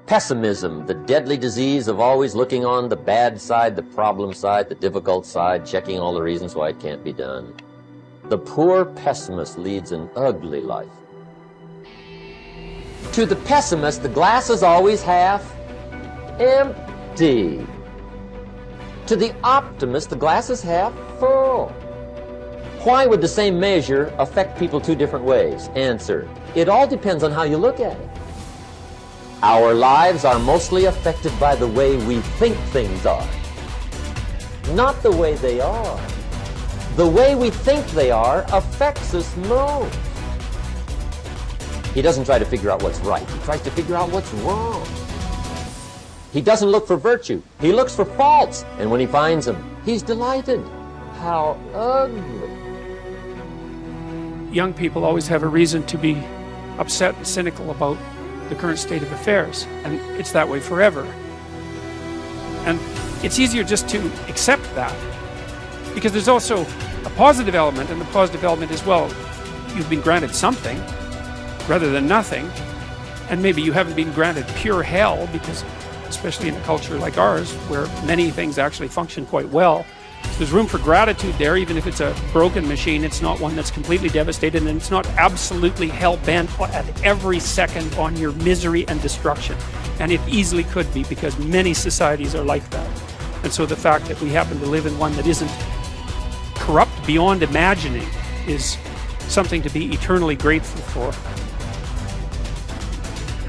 Pessimism, the deadly disease of always looking on the bad side, the problem side, the difficult side, checking all the reasons why it can't be done. The poor pessimist leads an ugly life. To the pessimist, the glass is always half empty. To the optimist, the glass is half full. Why would the same measure affect people two different ways? Answer: it all depends on how you look at it. Our lives are mostly affected by the way we think things are, not the way they are. The way we think they are affects us most. He doesn't try to figure out what's right. He tries to figure out what's wrong. He doesn't look for virtue. He looks for faults. And when he finds them, he's delighted. How ugly. Young people always have a reason to be upset and cynical about the current state of affairs, and it's that way forever. And it's easier just to accept that, because there's also a positive element, and the positive element is, well, you've been granted something rather than nothing, and maybe you haven't been granted pure hell, because especially in a culture like ours where many things actually function quite well, so there's room for gratitude there. Even if it's a broken machine, it's not one that's completely devastated, and it's not absolutely hell-bent at every second on your misery and destruction. And it easily could be, because many societies are like that. And so the fact that we happen to live in one that isn't corrupt beyond imagining is something to be eternally grateful for.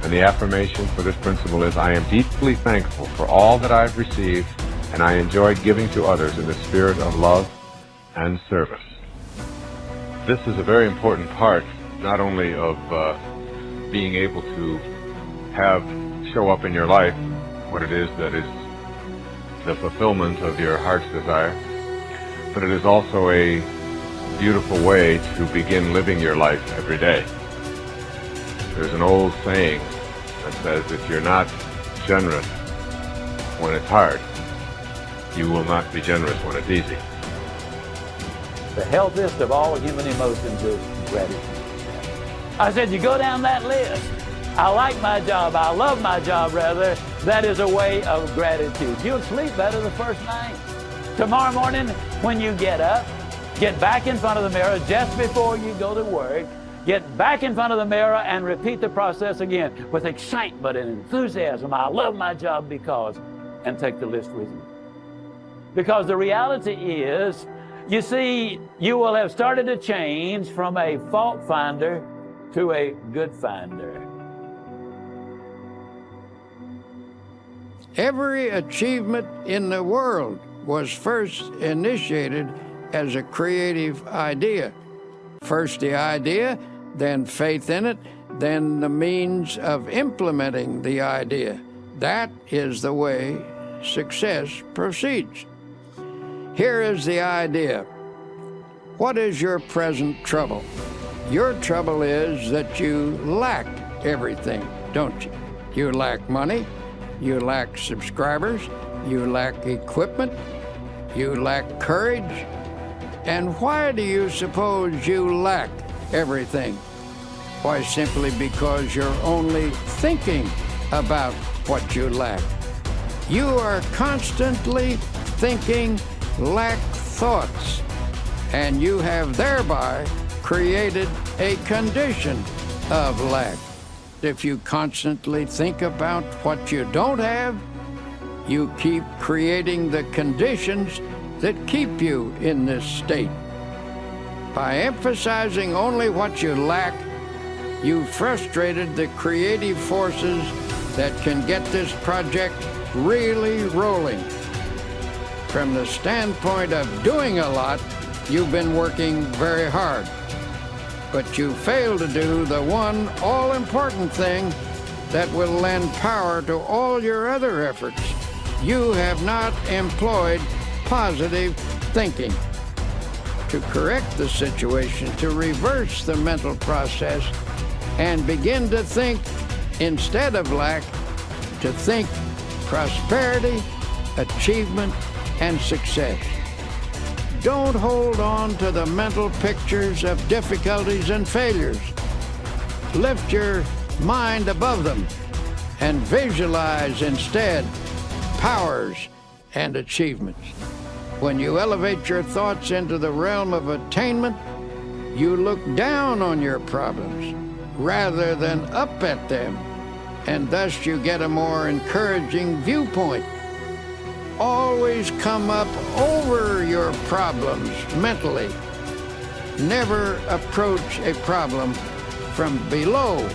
And the affirmation for this principle is, I am deeply thankful for all that I've received, and I enjoy giving to others in the spirit of love and service. This is a very important part, not only of being able to show up in your life what it is that is the fulfillment of your heart's desire, but it is also a beautiful way to begin living your life every day. There's an old saying that says, if you're not generous when it's hard, you will not be generous when it's easy. The healthiest of all human emotions is gratitude. I said, you go down that list. I like my job. I love my job, rather. That is a way of gratitude. You'll sleep better the first night. Tomorrow morning, when you get up, get back in front of the mirror just before you go to work. Get back in front of the mirror and repeat the process again with excitement and enthusiasm. I love my job because, and take the list with you. Because the reality is, you see, you will have started to change from a fault finder to a good finder. Every achievement in the world was first initiated as a creative idea. First the idea, then faith in it, then the means of implementing the idea. That is the way success proceeds. Here is the idea. What is your present trouble? Your trouble is that you lack everything, don't you? You lack money, you lack subscribers, you lack equipment, you lack courage. And why do you suppose you lack everything? Why, simply because you're only thinking about what you lack. You are constantly thinking lack thoughts, and you have thereby created a condition of lack. If you constantly think about what you don't have, you keep creating the conditions that keep you in this state. By emphasizing only what you lack, you frustrated the creative forces that can get this project really rolling. From the standpoint of doing a lot, you've been working very hard. But you fail to do the one all-important thing that will lend power to all your other efforts. You have not employed positive thinking. To correct the situation, to reverse the mental process, and begin to think, instead of lack, to think prosperity, achievement, and success. Don't hold on to the mental pictures of difficulties and failures. Lift your mind above them and visualize instead powers and achievements. When you elevate your thoughts into the realm of attainment, you look down on your problems rather than up at them, and thus you get a more encouraging viewpoint. Always come up over your problems mentally. Never approach a problem from below